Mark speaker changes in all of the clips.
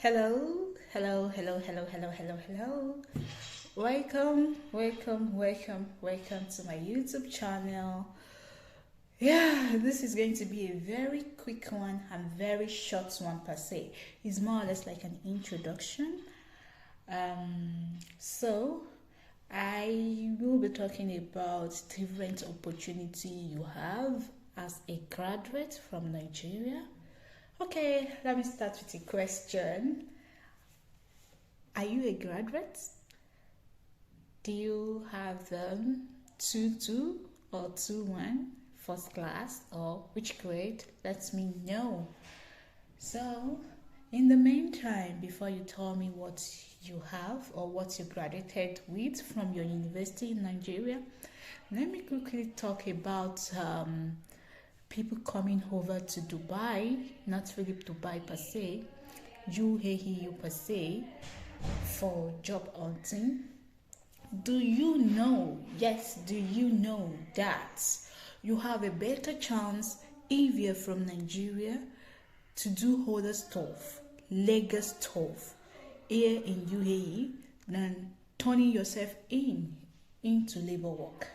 Speaker 1: Hello, hello, hello, hello, hello, hello, hello. Welcome to my YouTube channel. Yeah, this is going to be a very quick one and very short one per se. It's more or less like an introduction. So I will be talking about different opportunity you have as a graduate from Nigeria. Okay, let me start with a question. Are you a graduate? Do you have 2-2 or 2-1 first class or which grade? Let me know. So, in the meantime, before you tell me what you have or what you graduated with from your university in Nigeria, let me quickly talk about people coming over to Dubai, not really Dubai per se, UAE per se, for job hunting. Do you know, yes, do you know that you have a better chance if you're from Nigeria to do other stuff, legal stuff here in UAE than turning yourself into labor work?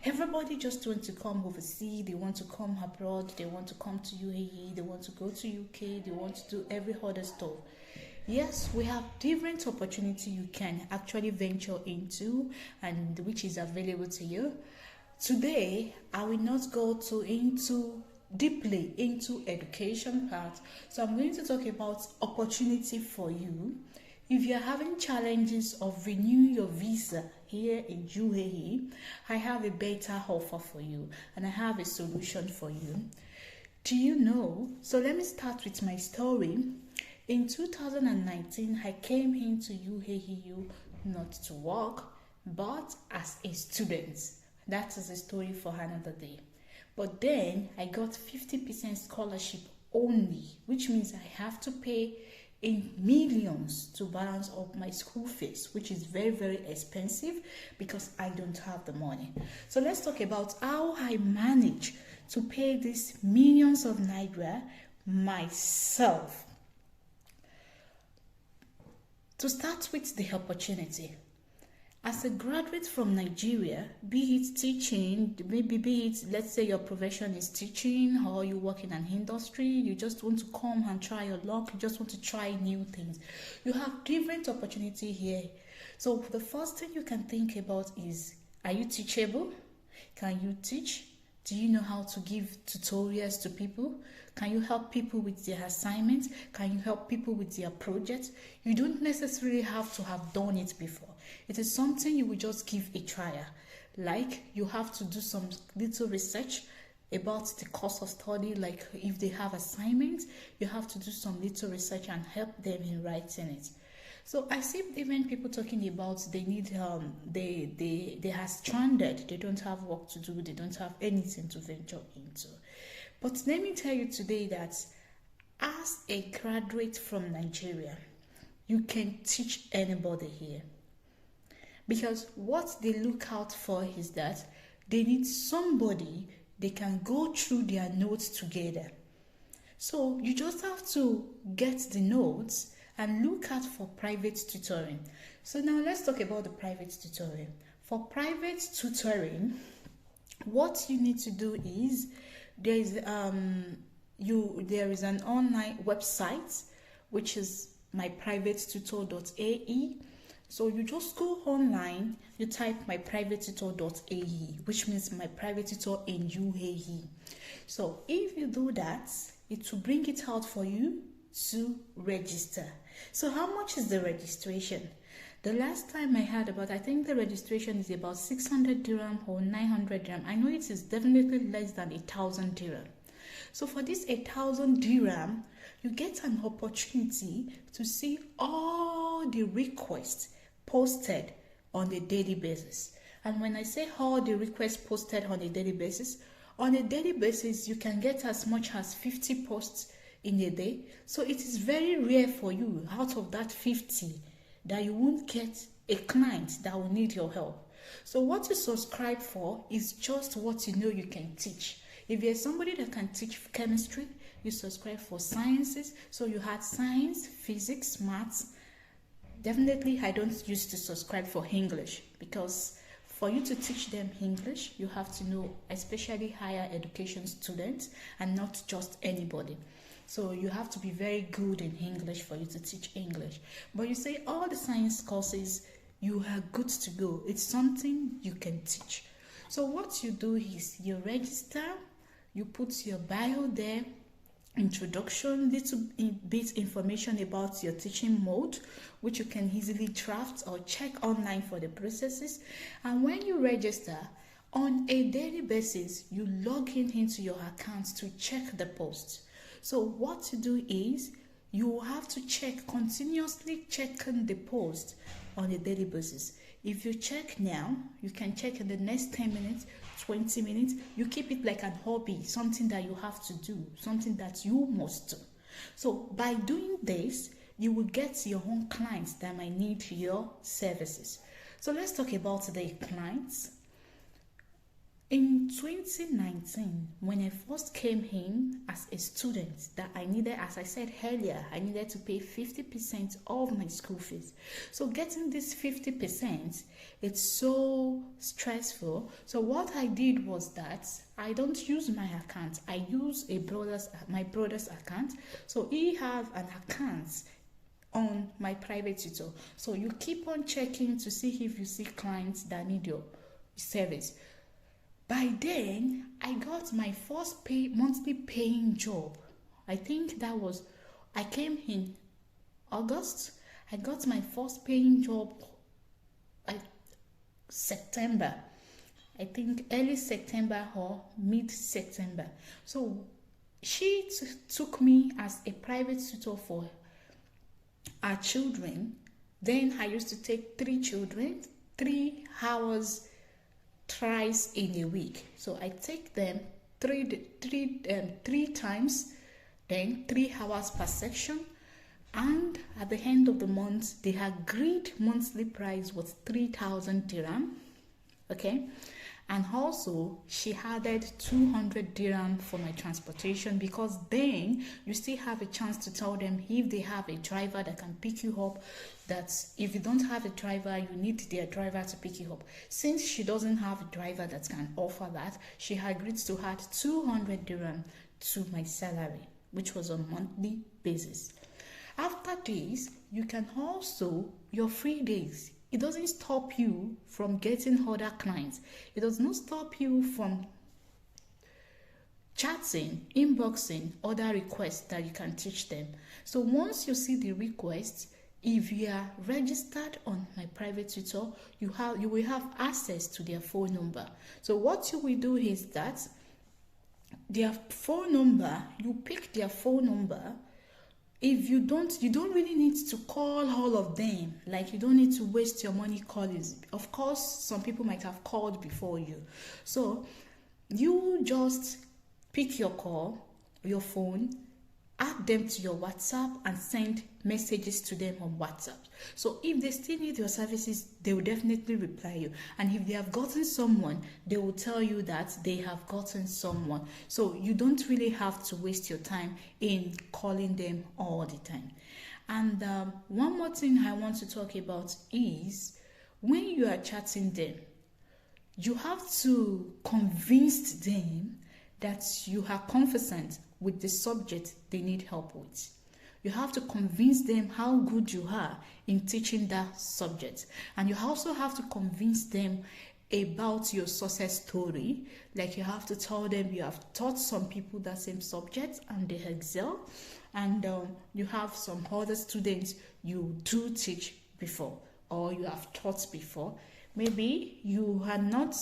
Speaker 1: Everybody just want to come overseas, they want to come abroad, they want to come to UAE, they want to go to UK, they want to do every other stuff. Yes, we have different opportunity you can actually venture into and which is available to you. Today, I will not go into deeply into education part. So I'm going to talk about opportunity for you. If you're having challenges of renewing your visa here in UAE, I have a better offer for you and I have a solution for you. Do you know? So let me start with my story. In 2019, I came into UAE not to work, but as a student. That is a story for another day. But then I got 50% scholarship only, which means I have to pay in millions to balance up my school fees, which is very, very expensive because I don't have the money. So let's talk about how I manage to pay these millions of naira myself. To start with the opportunity, as a graduate from Nigeria, be it teaching, maybe be it, let's say your profession is teaching or you work in an industry, you just want to come and try your luck, you just want to try new things. You have different opportunity here. So the first thing you can think about is, are you teachable? Can you teach? Do you know how to give tutorials to people? Can you help people with their assignments? Can you help people with their projects? You don't necessarily have to have done it before. It is something you will just give a trial. Like you have to do some little research about the course of study. Like if they have assignments, you have to do some little research and help them in writing it. So I see even people talking about they need they are stranded, they don't have work to do, they don't have anything to venture into. But let me tell you today that as a graduate from Nigeria, you can teach anybody here. Because what they look out for is that they need somebody they can go through their notes together. So you just have to get the notes and look out for private tutoring. So now let's talk about the private tutoring. For private tutoring, what you need to do is there is an online website which is myprivatetutor.ae. So you just go online, you type myprivatetutor.ae, which means my private tutor in UAE. So if you do that, it will bring it out for you to register. So how much is the registration? The last time I heard about, I think the registration is about 600 dirham or 900 dirham. I know it is definitely less than 1,000 dirham. So for this 1,000 dirham, you get an opportunity to see all the requests posted on a daily basis. And when I say all the requests posted on a daily basis you can get as much as 50 posts in a day. So it is very rare for you out of that 50 that you won't get a client that will need your help. So what you subscribe for is just what you know you can teach. If you're somebody that can teach chemistry, you subscribe for sciences. So you had science, physics, maths. Definitely, I don't used to subscribe for English, because for you to teach them English, you have to know, especially higher education students, and not just anybody. So you have to be very good in English for you to teach English. But you say all the science courses, you are good to go. It's something you can teach. So what you do is you register, you put your bio there, introduction, little bit information about your teaching mode, which you can easily draft or check online for the processes. And when you register, on a daily basis, you log in into your account to check the posts. So what you do is you have to continuously checking the post on a daily basis. If you check now, you can check in the next 10 minutes, 20 minutes. You keep it like an hobby, something that you have to do, something that you must do. So by doing this, you will get your own clients that might need your services. So let's talk about the clients. In 2019, when I first came in as a student, that I needed, as I said earlier, I needed to pay 50% of my school fees. So getting this 50%, it's so stressful. So what I did was that I don't use my account. I use my brother's account. So he have an account on my private tutor. So you keep on checking to see if you see clients that need your service. By then, I got my first monthly paying job. I think I came in August. I got my first paying job September. I think early September or mid-September. So she took me as a private tutor for our children. Then I used to take 3 children, 3 hours thrice in a week. So I take them three times, then 3 hours per section, and at the end of the month, the agreed monthly price was 3,000 Dhiram. Okay, and also she added 200 Dhiram for my transportation, because then you still have a chance to tell them if they have a driver that can pick you up, that if you don't have a driver, you need their driver to pick you up. Since she doesn't have a driver that can offer that, she agreed to add 200 Dhiram to my salary, which was on a monthly basis. After this, you can also, your free days, it doesn't stop you from getting other clients. It does not stop you from chatting, inboxing other requests that you can teach them. So once you see the requests, if you are registered on my private tutor, you will have access to their phone number. So what you will do is that their phone number, you pick their phone number. If you don't really need to call all of them. Like, you don't need to waste your money calling. Of course, some people might have called before you. So you just pick your phone, add them to your WhatsApp, and send messages to them on WhatsApp. So if they still need your services, they will definitely reply you. And if they have gotten someone, they will tell you that they have gotten someone. So you don't really have to waste your time in calling them all the time. And one more thing I want to talk about is when you are chatting them, you have to convince them that you are confident with the subject they need help with. You have to convince them how good you are in teaching that subject. And you also have to convince them about your success story. Like, you have to tell them you have taught some people that same subject and they excel. And you have some other students you do teach before, or you have taught before. Maybe you are not,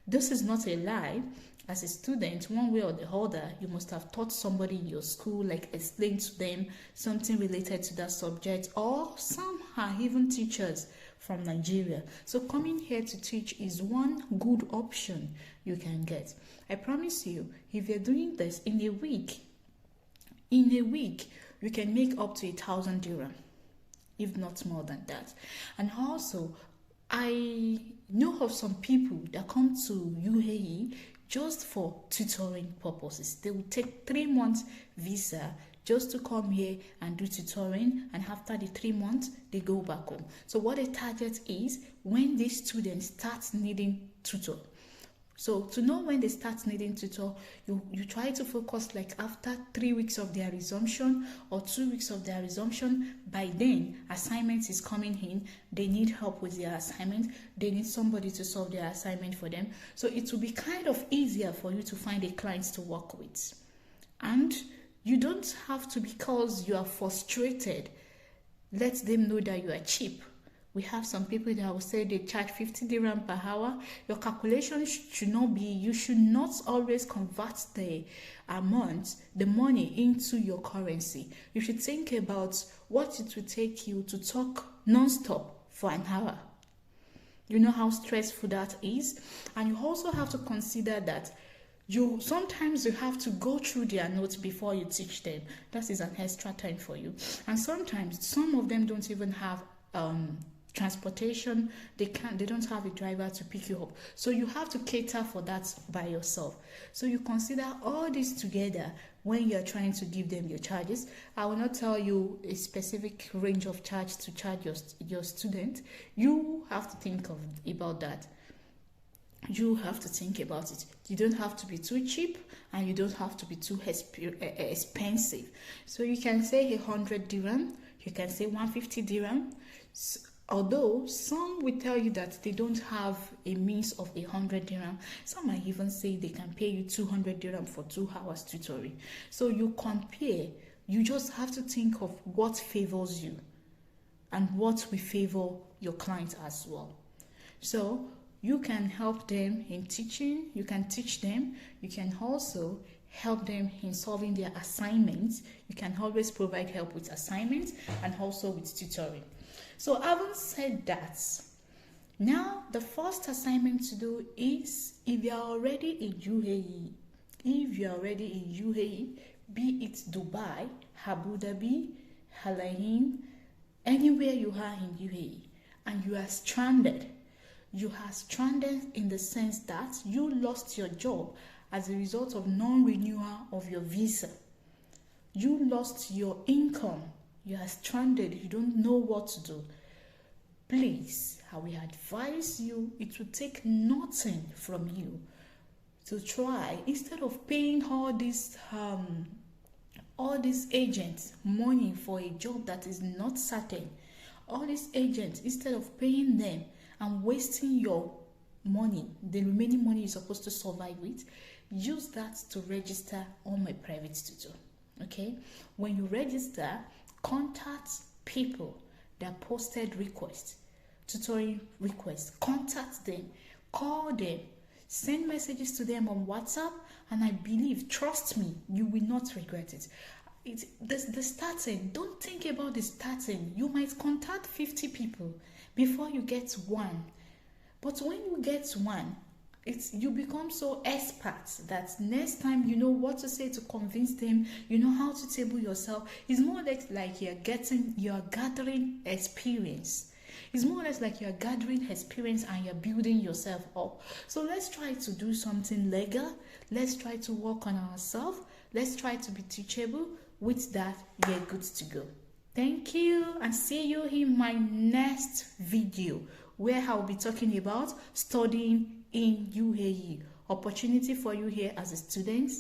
Speaker 1: this is not a lie. As a student, one way or the other, you must have taught somebody in your school, like explained to them something related to that subject, or some are even teachers from Nigeria. So coming here to teach is one good option you can get. I promise you, if you're doing this in a week, you can make up to 1,000 Dhiram, if not more than that. And also, I know of some people that come to UAE just for tutoring purposes. They will take 3 months visa just to come here and do tutoring, and after the 3 months they go back home. So what the target is, when these students start needing tutor. So to know when they start needing tutor, you try to focus like after 3 weeks of their resumption or 2 weeks of their resumption. By then, assignments is coming in. They need help with their assignment. They need somebody to solve their assignment for them. So it will be kind of easier for you to find a client to work with. And you don't have to, because you are frustrated, let them know that you are cheap. We have some people that will say they charge 50 dirham per hour. Your calculation should not be, you should not always convert the amount, the money, into your currency. You should think about what it will take you to talk non-stop for an hour. You know how stressful that is? And you also have to consider that sometimes you have to go through their notes before you teach them. That is an extra time for you. And sometimes some of them don't even have transportation. They don't have a driver to pick you up, so you have to cater for that by yourself. So you consider all this together when you're trying to give them your charges. I will not tell you a specific range of charge to charge your student. You have to think about that. You have to think about it. You don't have to be too cheap, and you don't have to be too expensive. So you can say 100 dirham, you can say 150 dirham. Although some will tell you that they don't have a means of 100 dirham, some might even say they can pay you 200 dirham for 2 hours tutoring. So you compare. You just have to think of what favors you and what will favor your client as well. So you can help them in teaching, you can teach them, you can also help them in solving their assignments. You can always provide help with assignments and also with tutoring. So having said that, now the first assignment to do is, if you are already in UAE, be it Dubai, Abu Dhabi, Al Ain, anywhere you are in UAE, and you are stranded. You are stranded in the sense that you lost your job as a result of non-renewal of your visa. You lost your income. You are stranded. You don't know what to do. Please, I will advise you, it will take nothing from you to try, instead of paying all these agents money for a job that is not certain. All these agents, instead of paying them and wasting your money, the remaining money you're supposed to survive with, use that to register on my private tutor. Okay, when you register, contact people that posted requests, tutoring requests. Contact them, call them, send messages to them on WhatsApp, and I believe, trust me, you will not regret it. The starting, don't think about the starting. You might contact 50 people before you get one, but when you get one, you become so expert that next time you know what to say to convince them, you know how to table yourself. It's more like you're gathering experience. It's more or less like you're gathering experience and you're building yourself up. So let's try to do something legal. Let's try to work on ourselves. Let's try to be teachable. With that, you're good to go. Thank you, and see you in my next video, where I'll be talking about studying in UAE. Opportunity for you here as a student.